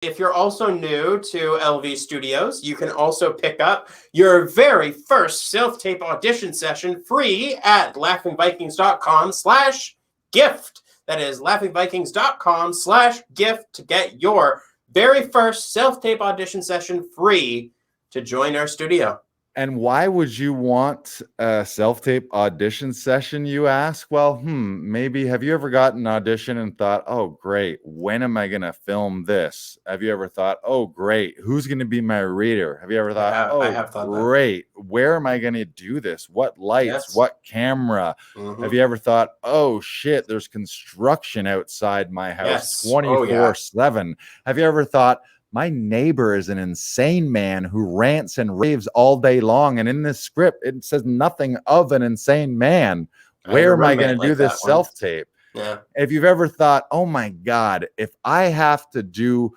If you're also new to LV Studios, you can also pick up your very first self-tape audition session free at laughingvikings.com/gift. That is laughingvikings.com/gift to get your very first self-tape audition session free to join our studio. And why would you want a self-tape audition session, you ask? Well, maybe have you ever gotten an audition and thought, oh, great, when am I going to film this? Have you ever thought, oh, great, who's going to be my reader? Have you ever thought, I have thought great, where am I going to do this? What lights, Yes. what camera? Have you ever thought, oh, shit, there's construction outside my house 24/7? Have you ever thought, my neighbor is an insane man who rants and raves all day long, and in this script it says nothing of an insane man? Where am I going to do this self-tape? Yeah. If you've ever thought, oh my God, if I have to do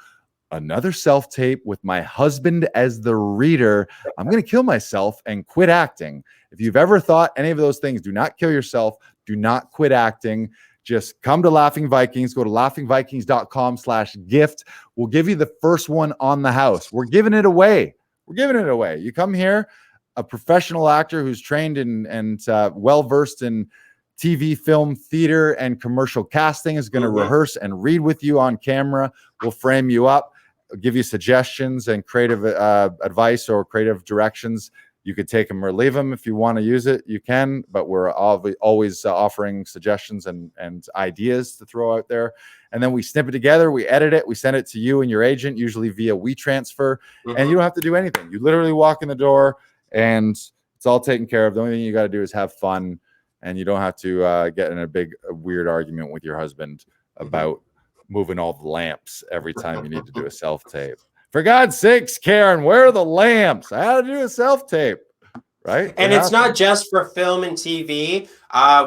another self-tape with my husband as the reader, I'm going to kill myself and quit acting. If you've ever thought any of those things, do not kill yourself. Do not quit acting. Just come to Laughing Vikings. Go to laughingvikings.com/gift. We'll give you the first one on the house. We're giving it away. We're giving it away. You come here, a professional actor who's trained and well-versed in TV, film, theater, and commercial casting is going to rehearse and read with you on camera. We'll frame you up, give you suggestions and creative advice or creative directions. You could take them or leave them. If you want to use it, you can, but we're always offering suggestions and ideas to throw out there. And then we snip it together, we edit it, we send it to you and your agent, usually via WeTransfer, and you don't have to do anything. You literally walk in the door and it's all taken care of. The only thing you got to do is have fun, and you don't have to get in a weird argument with your husband about moving all the lamps every time you need to do a self-tape. For God's sakes, Karen, where are the lamps? I had to do a self-tape, right? And it's not just for film and TV.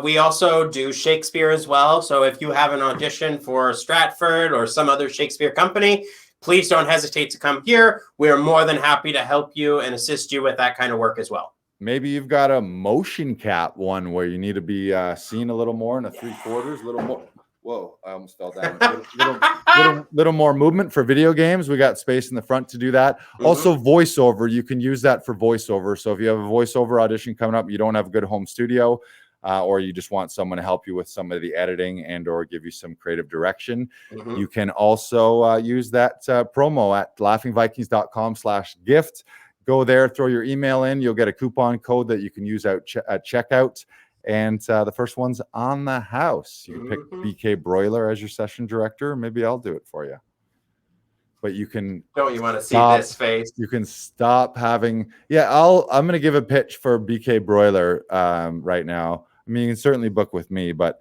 We also do Shakespeare as well. So if you have an audition for Stratford or some other Shakespeare company, please don't hesitate to come here. We're more than happy to help you and assist you with that kind of work as well. Maybe you've got a motion cap one where you need to be seen a little more in a 3/4, a little more. Whoa, I almost fell down. Little more movement for video games. We got space in the front to do that. Also, voiceover. You can use that for voiceover. So if you have a voiceover audition coming up, you don't have a good home studio, or you just want someone to help you with some of the editing and or give you some creative direction, you can also use that promo at laughingvikings.com/gift. Go there, throw your email in. You'll get a coupon code that you can use at checkout. And the first one's on the house. You can pick BK Broiler as your session director. Maybe I'll do it for you. But you can. Don't you want to see this face? You can stop having. Yeah, I'm going to give a pitch for BK Broiler right now. I mean, you can certainly book with me, but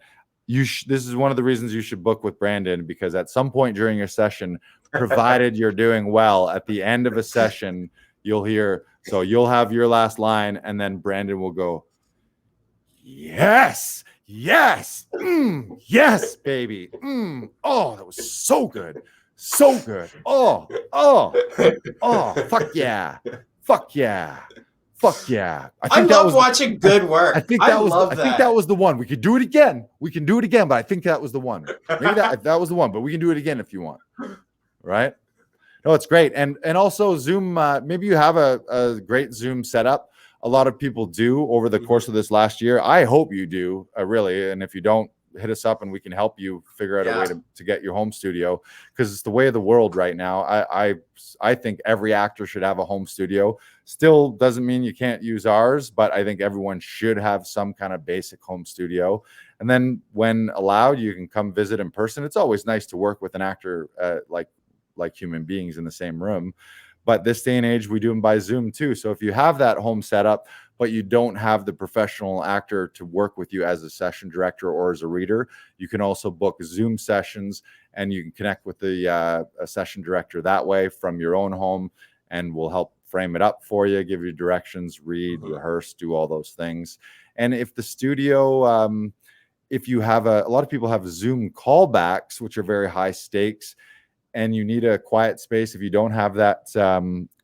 this is one of the reasons you should book with Brandon, because at some point during your session, provided you're doing well, at the end of a session, you'll hear. So you'll have your last line, and then Brandon will go, yes, yes, yes, baby. Oh, that was so good. So good. Oh, fuck yeah. Fuck yeah. Fuck yeah. I love watching good work. I think that was the one. We could do it again. But I think that was the one. Maybe that was the one, but we can do it again if you want. Right? No, it's great. And also Zoom, maybe you have a great Zoom setup. A lot of people do over the course of this last year. I hope you do, really. And if you don't, hit us up and we can help you figure out a way to get your home studio, because it's the way of the world right now. I think every actor should have a home studio. Still doesn't mean you can't use ours, but I think everyone should have some kind of basic home studio. And then when allowed, you can come visit in person. It's always nice to work with an actor like human beings in the same room. But this day and age, we do them by Zoom too. So if you have that home setup, but you don't have the professional actor to work with you as a session director or as a reader, you can also book Zoom sessions, and you can connect with the a session director that way from your own home, and we'll help frame it up for you, give you directions, read, rehearse, do all those things. And if the studio, if you have a lot of people have Zoom callbacks, which are very high stakes, and you need a quiet space. If you don't have that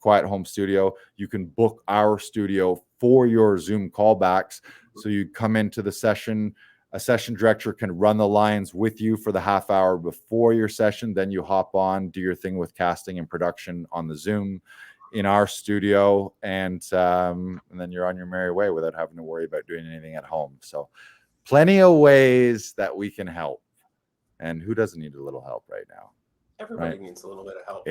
quiet home studio, you can book our studio for your Zoom callbacks. So you come into the session A session director can run the lines with you for the half hour before your session. Then you hop on, do your thing with casting and production on the Zoom in our studio, and then you're on your merry way without having to worry about doing anything at home. So plenty of ways that we can help. And who doesn't need a little help right now? Everybody needs a little bit of help.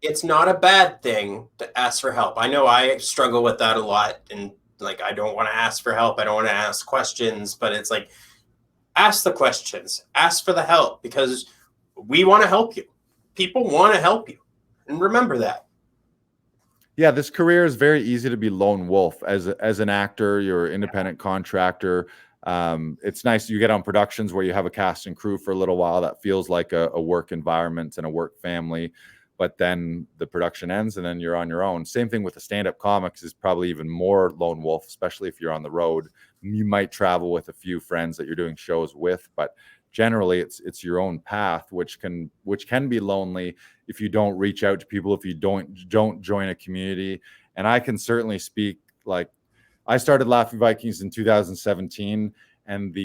It's not a bad thing to ask for help. I know I struggle with that a lot, and like, I don't want to ask for help. I don't want to ask questions, but it's like, ask the questions, ask for the help, because we want to help you. People want to help you. And remember that. Yeah, this career is very easy to be lone wolf as an actor. You're an independent contractor. It's nice you get on productions where you have a cast and crew for a little while. That feels like a work environment and a work family. But then the production ends and then you're on your own. Same thing with the stand-up comics, is probably even more lone wolf, especially if you're on the road. You might travel with a few friends that you're doing shows with, but generally it's your own path, which can be lonely if you don't reach out to people, if you don't join a community. And I can certainly speak, like, I started Laughing Vikings in 2017, and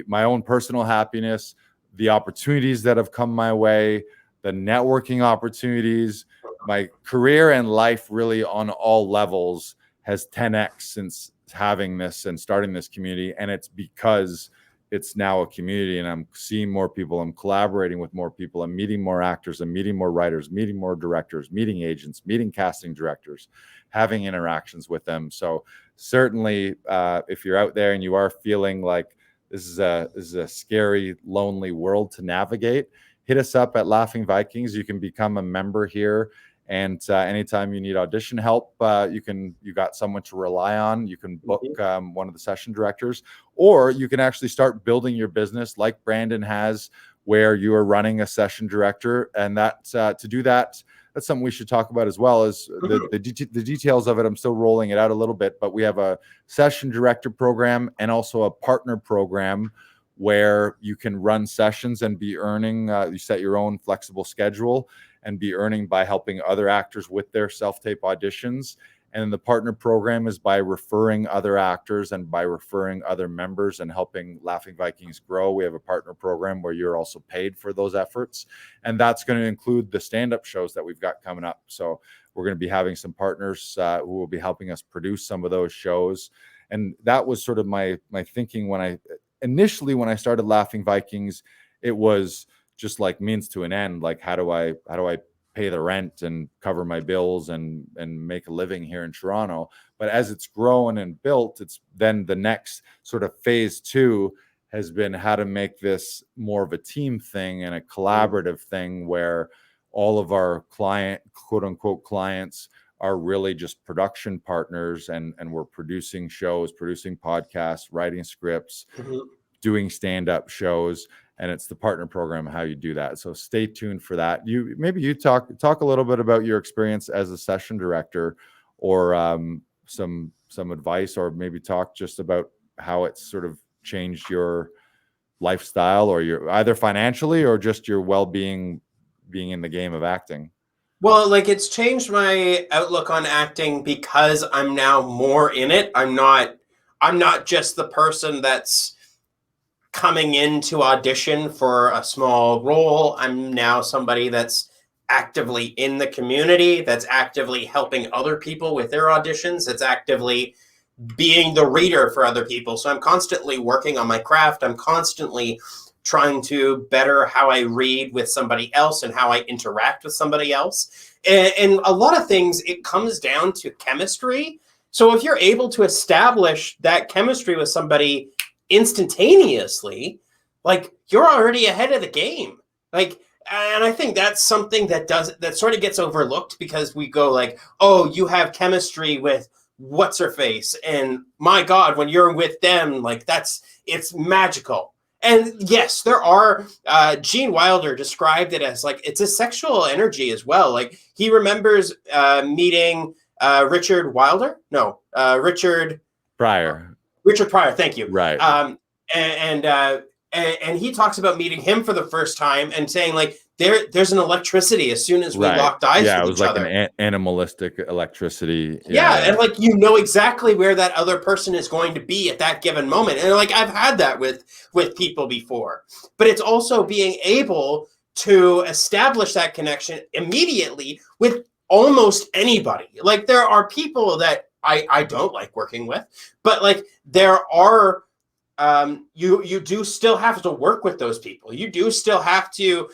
my own personal happiness, the opportunities that have come my way, the networking opportunities, my career and life really on all levels has 10x since having this and starting this community. And it's because it's now a community, and I'm seeing more people, I'm collaborating with more people, I'm meeting more actors, I'm meeting more writers, meeting more directors, meeting agents, meeting casting directors, having interactions with them. So certainly, if you're out there and you are feeling like this is a scary, lonely world to navigate, hit us up at Laughing Vikings. You can become a member here, and anytime you need audition help, you got someone to rely on. You can book one of the session directors, or you can actually start building your business like Brandon has, where you are running a session director. And that to do that, that's something we should talk about as well, as the details of it. I'm still rolling it out a little bit, but we have a session director program and also a partner program where you can run sessions and be earning. You set your own flexible schedule and be earning by helping other actors with their self-tape auditions. And then the partner program is by referring other actors and by referring other members and helping Laughing Vikings grow. We have a partner program where you're also paid for those efforts. And that's going to include the stand-up shows that we've got coming up. So we're going to be having some partners who will be helping us produce some of those shows. And that was sort of my thinking when I started Laughing Vikings. It was just like means to an end. Like, how do I pay the rent and cover my bills and make a living here in Toronto? But as it's grown and built, it's then the next sort of phase 2 has been how to make this more of a team thing and a collaborative thing, where all of our quote unquote clients are really just production partners, and we're producing shows, producing podcasts, writing scripts, doing stand-up shows. And it's the partner program, how you do that. So stay tuned for that. Maybe talk a little bit about your experience as a session director, or some advice, or maybe talk just about how it's sort of changed your lifestyle, or your either financially or just your well-being being in the game of acting. Well, like, it's changed my outlook on acting because I'm now more in it. I'm not just the person that's coming in to audition for a small role. I'm now somebody that's actively in the community, that's actively helping other people with their auditions, that's actively being the reader for other people. So I'm constantly working on my craft. I'm constantly trying to better how I read with somebody else and how I interact with somebody else. And a lot of things, it comes down to chemistry. So if you're able to establish that chemistry with somebody instantaneously, like, you're already ahead of the game. Like, and I think that's something that sort of gets overlooked, because we go like, oh, you have chemistry with what's her face, and my God, when you're with them, like, it's magical. And yes, there are, Gene Wilder described it as like, it's a sexual energy as well. Like, he remembers meeting Richard Pryor. Richard Pryor, thank you. Right. And he talks about meeting him for the first time and saying, like, there's an electricity as soon as we Right. locked eyes Yeah, it with was each like other. an animalistic electricity. Yeah, and like you know exactly where that other person is going to be at that given moment. And like I've had that with people before. But it's also being able to establish that connection immediately with almost anybody. Like there are people that I don't like working with, but like there are you do still have to work with those people. You do still have to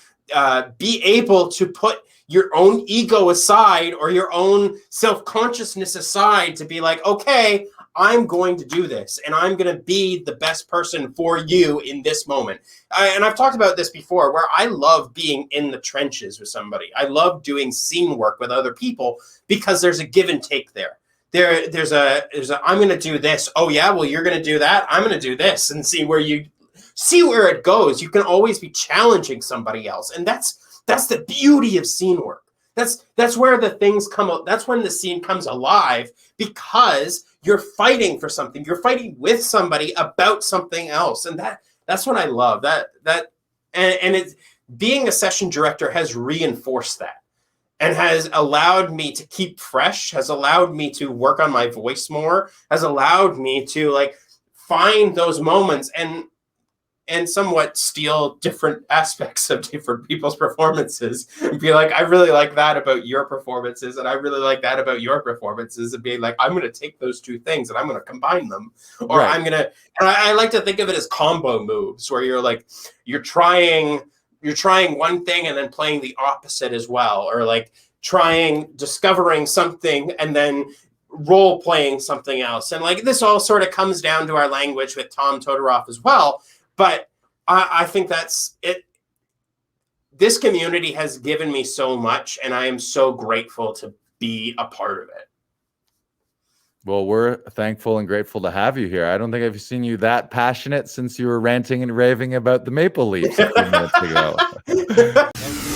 be able to put your own ego aside or your own self-consciousness aside to be like, okay, I'm going to do this and I'm going to be the best person for you in this moment. And I've talked about this before where I love being in the trenches with somebody. I love doing scene work with other people because there's a give and take there. There's a I'm going to do this. Oh yeah, well you're going to do that. I'm going to do this and see where it goes. You can always be challenging somebody else, and that's the beauty of scene work. That's where the things come out. That's when the scene comes alive because you're fighting for something. You're fighting with somebody about something else, and that's what I love. And it's being a session director has reinforced that. And has allowed me to keep fresh, has allowed me to work on my voice more, has allowed me to like find those moments and somewhat steal different aspects of different people's performances and be like, I really like that about your performances and I really like that about your performances, and being like, I'm going to take those two things and I'm going to combine them, or Right. I'm going to, and I like to think of it as combo moves where you're trying one thing and then playing the opposite as well, or like discovering something and then role playing something else. And like this all sort of comes down to our language with Tom Todorov as well. But I think that's it. This community has given me so much, and I am so grateful to be a part of it. Well, we're thankful and grateful to have you here. I don't think I've seen you that passionate since you were ranting and raving about the Maple Leafs a few minutes ago.